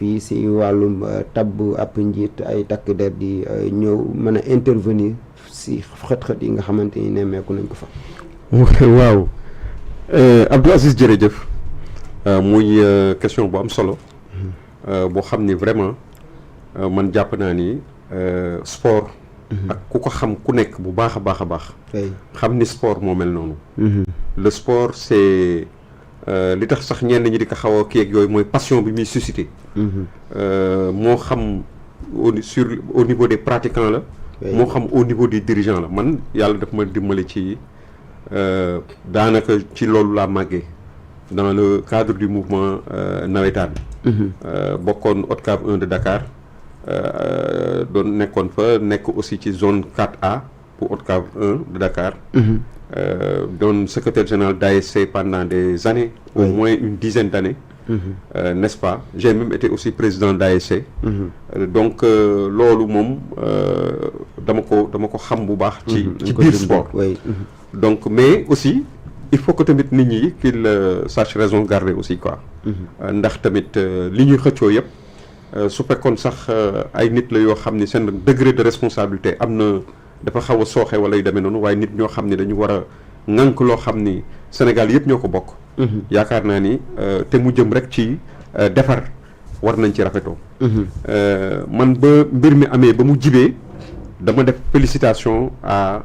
fii si wàllum tabb ab njiit ay takk der di ñëw mën a intervenir si xët-xët yi nga xamante ni nemmeeku nañ ko fa. waaw Abdou Aziz jërëjëf muy question bu am solo boo xam ni vraiment man jàpp naa ni sport ak ku ko xam ku nekk bu baax a baax a baax xam ni sport moo mel noonu le sport c'est li tax sax ñenn ñi di ko xaw a kii ak yooyu mooy passion bi muy suscité moo xam au niveau des pratiquants la moo xam au niveau des dirigeants la man yàlla daf ma dimbali ci daanaka ci loolu laa màggee dans le cadre du mouvement nawetaan bokkoon ODCAV 1 de Dakar doon nekkoon fa nekk aussi ci zone 4A pour ODCAV 1 de Dakar doon secrétaire général d'ASC pendant des années au moins une dizaine d'années n'est-ce pas j'ai même été aussi président d'ASC donc loolu moom dama ko xam bu baax ci biir sport donc mais aussi il faut que tamit nit ñi qu'il sache raison garder aussi quoi ndax tamit li ñuy xëccoo yëpp su fekkoon sax ay nit la yoo xam ni seen degré de responsabilité am na dafa xaw a sooxe wala yu demee noonu waaye nit ñoo xam ni dañu war a ŋànk loo xam ni Sénégal yëpp ñoo ko bokk yaakaar naa ni te mu jëm rek ci defar war nañ ci rafetoo man ba mbir mi amee ba mu jibee dama def félicitation à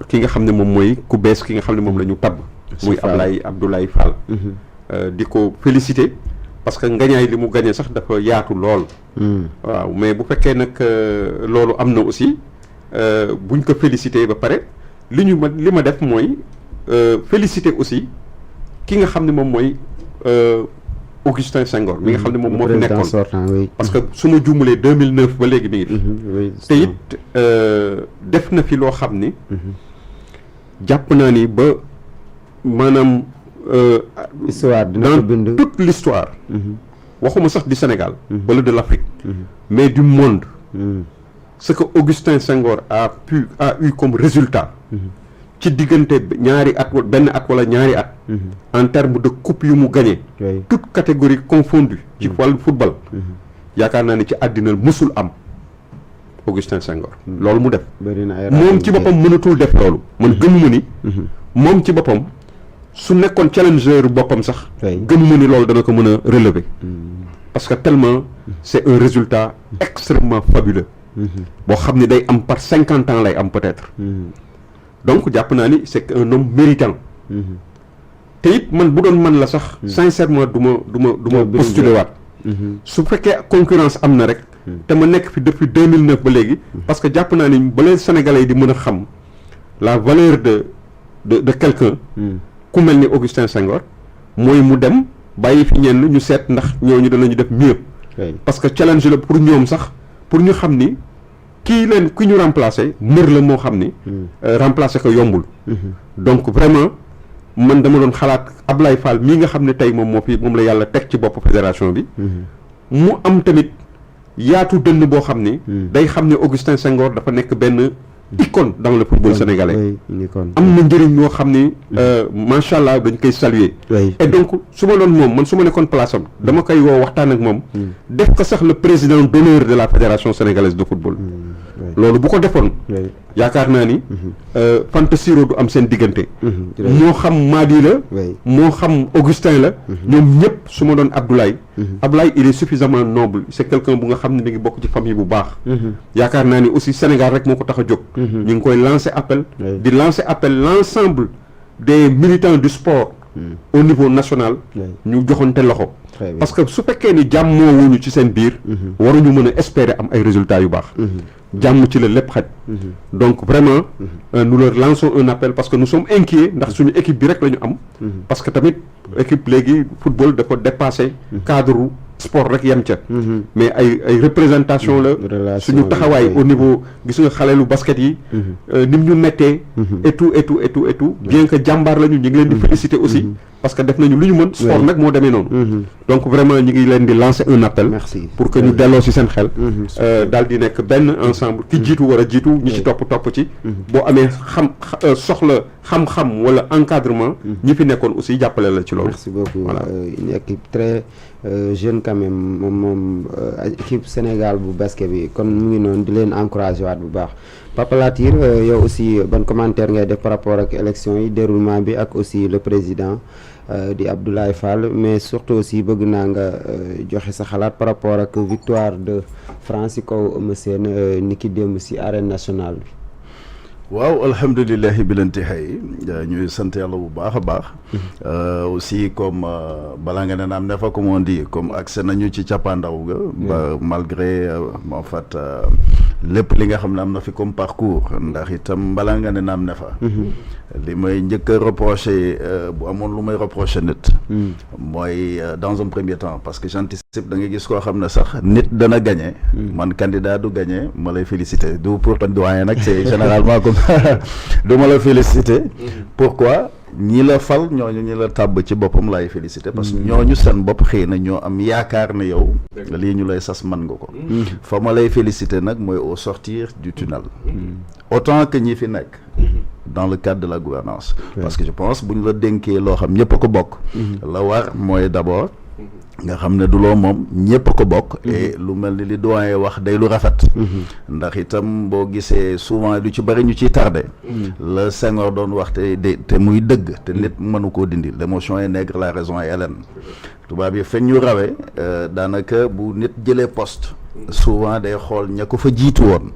ki nga xam ne moom mooy ku bees ki nga xam ne moom la ñu tabb muy Abdoulaye Fall di ko féliciter parce que ngañaay li mu gañe sax dafa yaatu lool waaw mais bu fekkee nag loolu am na aussi buñ ko féliciter ba pare li ma def mooy féliciter aussi ki nga xam ne moom mooy Augustin Senghor mi nga xam ne moom moo fi nekkoon parce que su ma juumalee 2009 ba léegi mi ngi fi te it def na fi loo xam ni jàpp naa ni ba maanaam histoire dans toute l'histoire waxuma sax du Sénégal wala de l'Afrique mais du monde ce que Augustin Senghor a eu comme résultat ci diggante ñaari at benn at wala ñaari at en termes de coupe yu mu gagné toute catégorie confondue ci wàllu football yaakaar naa ni ci àddina mësul am Augustin Senghor loolu mu def moom ci boppam mënatul def loolu man gëmuma ni moom ci boppam su nekkoon challenger boppam sax gëmuma ni loolu dana ko mën a relever parce que tellement c'est un résultat extrêmement fabuleux boo xam ni day am par 50 ans lay am peut-être donc jàpp naa ni c'est un homme méritant te it man bu doon man la sax sincèrement du ma postuler waat su fekkee concurrence am na rek te ma nekk fi depuis 2009 ba léegi parce que jàpp naa ni ba leen Sénégalais yi di mën a xam la valeur de quelqu'un ku mel ni Augustin Senghor mooy mu dem bàyyi fi ñenn ñu seet ndax ñooñu danañu def mieux parce que challenge la pour ñoom sax pour ñu xam ni ki ñu remplacer mbër la moo xam ni remplacer ko yombul donc vraiment man dama doon xalaat Ablaye Fall mii nga xam ne tey moom la yàlla teg ci bopp fédération bi mu am tamit yaatu dënn boo xam ni day xam ne Augustin Senghor dafa nekk benn icône dans le football sénégalais am na njëriñ ñoo xam ni macha allah dañ koy saluer et donc su ma doon moom man su ma nekkoon place am dama koy woo waxtaan ak moom def ko sax le président d'honneur de la fédération sénégalaise de football loolu bu ko defoon yaakaar naa ni Fanta Siro du am seen diggante moo xam Madi la moo xam Augustin la ñoom ñëpp su ma doon Abdoulaye il est suffisamment noble c'est quelqu'un bu nga xam ne mi ngi bokk ci famille bu baax yaakaar naa ni aussi Sénégal rek moo ko tax a jóg ñu ngi koy lancer appel di lancer appel l'ensemble des militants du sport au niveau national ñu joxonte loxo parce que su fekkee ni jàmmoowuñu ci seen biir waruñu mën a espérer am ay résultats yu baax jàmm ci la lépp xaj donc vraiment nous leur lançons un appel parce que nous sommes inquiets ndax suñu équipe bi rek la ñu am parce que tamit équipe léegi football dafa dépasser cadre sport rek yem ca mais ay représentation la suñu taxawaay au niveau gis nga xaleelu basket yi nim ñu mettee et tout bien que jàmbaar lañu ñu ngi leen di féliciter aussi parce que def nañu lu ñu mën sport nag moo demee noonu donc vraiment ñi ngi leen di lancer un appel merci pour que ñu delloo ci seen xel daal di nekk benn ensemble ki jiitu war a jiitu ñi ci topp ci boo amee soxla xam-xam wala encadrement ñi fi nekkoon aussi jàppale la ci loolu. merci beaucoup voilà une équipe très jeune quand même moom équipe Sénégal bu basket bi kon mu ngi noonu di leen encourager waat bu baax Papa Latir yow aussi ban commentaire ngay def par rapport ak élection yi déroulement bi ak aussi le président di Abdoulaye Fall mais surtout aussi bëgg naa nga joxe sa xalaat par rapport ak victoire de France ci kaw Eumeu Sène ni ki démb ci arène nationale bi. waaw alhamdulilahi bilantihay ñuy sant yàlla bu baax a baax aussi comme balaa nga ne naam ne fa comme on dit comme accès nañu ci cappaandaw ga ba malgré en fait lépp li nga xam ne am na fi comme parcours ndax itam balaa nga ne naam ne fa li may njëkk a reproché bu amoon lu may reproché nit mooy dans un premier temps parce que j'anticipe da nga gis koo xam ne sax nit dana gagné man candidat du gagné ma lay félicité du pour doyen nag c'est généralement comme du ma la félicité pourquoi ñi la fal ñooñu ñi la tàbb ci boppam laay félicité parce que ñooñu seen bopp xëy na ñoo am yaakaar ne yow lii ñu lay sas man nga ko fa ma lay félicité nag mooy au sortir du tunnel autant que ñi fi nekk dans le cadre de la gouvernance parce que je pense bu ñu la dénkee loo xam ñëpp a ko bokk la war mooy d'abord nga xam ne du loo moom ñëpp a ko bokk et lu mel ni li doyen wax day lu rafet ndax itam boo gisee souvent lu ci bari ñu ciy tardé la Senghor doon wax te muy dëgg te nit mënu koo dindi l'émotion est nègre la raison est hélène tubaab yi feñ ñu rawee daanaka bu nit jëlee poste souvent day xool ña ko fa jiitu woon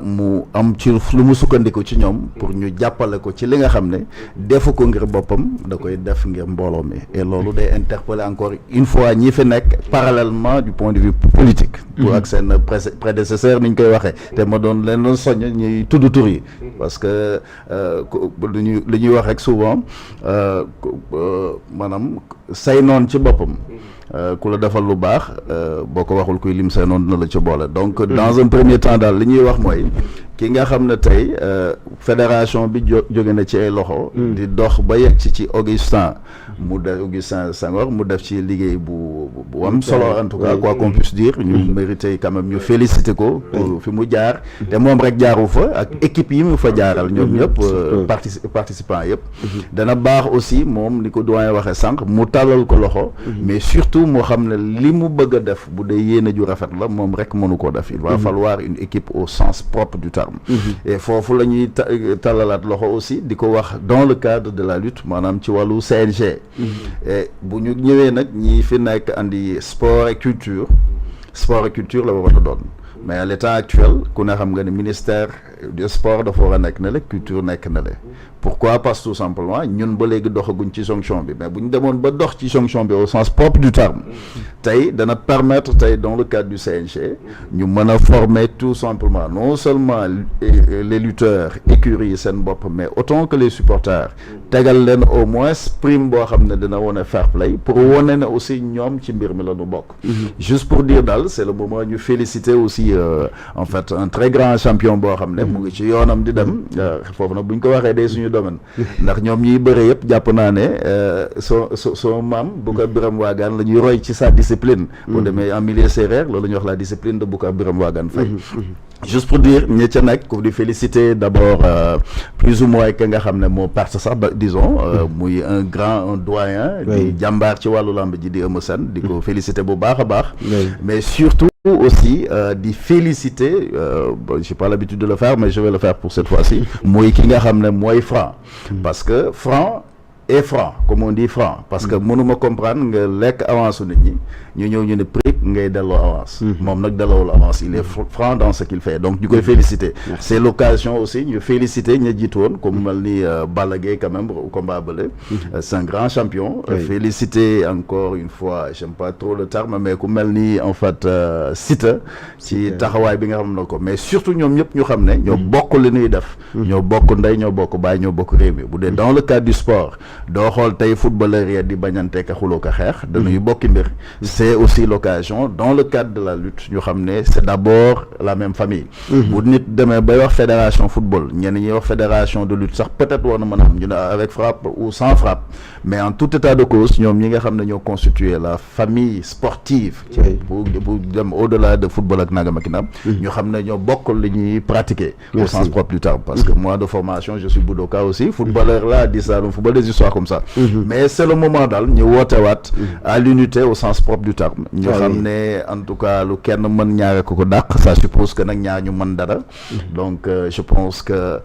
mu am ci lu mu sukkandiku ci ñoom pour ñu jàppale ko ci li nga xam ne defu ko ngir boppam da koy def ngir mbooloo mi et loolu day interpeller encore une fois ñi fi nekk parallèlement du point de vue politique pour ak seen prédécesseur ni ñu koy waxee te ma doon leen doon soññ ñuy tudd tur yi parce que li ñuy wax rek souvent maanaam say noon ci boppam ku la defal lu baax boo ko waxul kuy lim say noonu dina la ci boole donc dans un premier temps daal li ñuy wax mooy ki nga xam ne tey fédération bi jóge na ci ay loxo di dox ba yegg ci Augustin Senghor mu def ci liggéey bu am solo en tout cas quoi qu'on puisse dire ñu mérité quand même ñu félicité ko pour fi mu jaar te moom rek jaaru fa ak équipe yi mu fa jaaral ñoom ñëpp participants yëpp dana baax aussi moom ni ko doyen waxee sànq mu tàllal ko loxo mais surtout moo xam ne li mu bëgg a def bu dee yéene ju rafet la moom rek mënu koo def il va falloir une équipe au sens propre du terme et foofu la ñuy tàllalaat loxo aussi di ko wax dans le cadre de la lutte maanaam ci wàllu CNG et bu ñu ñëwee nag ñi fi nekk andi sport et culture la war a doon mais à l'état actuel ku ne xam nga ne ministère du sport dafa war a nekk na le culture nekk na le pourquoi parce que tout simplement ñun ba léegi doxaguñ ci jonction bi mais bu ñu demoon ba dox ci jonction bi au sens propre du terme tey dana permettre tey dans le cadre du CNG ñu mën a former tout simplement non seulement les lutteurs écuries yi seen bopp mais autant que les supporters tegal leen au moins prime boo xam ne dina wone fair play pour wone ne aussi ñoom ci mbir mi la ñu bokk juste pour dire daal c'est le moment ñu féliciter aussi en fait un très grand champion boo xam ne mu ngi ci yoonam di dem foofu nag bu ñu ko waxee day suñu domaine ndax ñoom ñiy bëre yëpp jàpp naa ne soo maam Boucar Biram Waagaan la ñuy roy ci sa discipline boo demee en milieu séeréer loolu la ñuy wax la discipline de Boucar Biram Waagaan Faye juste pour dire ñi ca nag ku di féliciter d'abord plus ou moins que nga xam ne moo parte sax disons muy un doyen di jàmbaar ci wàllu lamb ji di Eumeu Sène di ko féliciter bu baax a baax mais surtout aussi di féliciter j'ai pas l'habitude de le faire mais je vais le faire pour cette fois-ci mooy ki nga xam ne mooy Franc parce que Franc est franc comme on dit franc parce que mënuma comprendre nga lekk avance nit ñi ñu ñëw ñu ne prix ngay delloo avance moom nag delloowul avance il est franc dans ce qu'il fait donc ñu koy féliciter c'est l'occasion aussi ñu féliciter ña jiitu woon comme mel ni Balla Gaye quand même au combat bële c'est un grand champion féliciter encore une fois j'aime pas trop le terme mais ku mel ni en fait Siteu ci taxawaay bi nga xam na ko mais surtout ñoom ñëpp ñu xam ne ñoo bokk li ñuy def ñoo bokk ndey ñoo bokk baay ñoo bokk réew mi bu dee dans le cadre du sport doo xool tey footballeur yi di bañante ka xuloo ka xeex dañuy bokki mbir c'est aussi l'occasion dans le cadre de la lutte ñu xam ne c'est d'abord la même famille bu nit demee bay wax fédération football ñenn ñi wax fédération de lutte sax peut-être war na mën a am ñu ne avec frappe ou sans frappe mais en tout état de cause ñoom ñi nga xam ne ñoo constituer la famille sportive bu dem au-delà de football ak nagam ak naam ñu xam ne ñoo bokk li ñuy pratiquer au sens propre du terme parce que moi de formation je suis judoka aussi footballeur là di Saloum football des histoires comme ça mais c'est le moment daal ñu wootewaat à l'unité au sens propre du terme ñu xam ne en tout cas lu kenn mën ñaare ko dàq ça suppose que nag ñaar ñu mën dara donc je pense que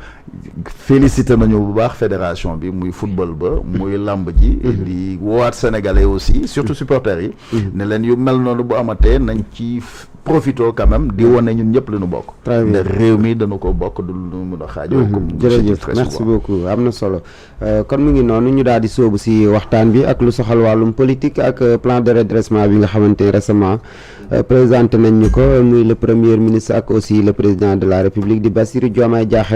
félicité nañu bu baax fédération bi muy football ba muy lamb ji di woowaat sénégalais aussi surtout supporters yi ne leen yu mel noonu bu amatee nañ ci profito quand même di wane ñun ñëpp li ñu bokk ne réew mi dañu ko bokk du lu mun a xaajoo comme jërëjëf merci beaucoup am na solo kon mu ngi noonu ñu daal di sóobu si waxtaan bi ak lu soxal wàllum politique ak plan de redressement bi nga xamante ni récemment présenté nañ ñu ko muy le premier ministre ak aussi le président de la république di Bassirou Diomaye Diakhar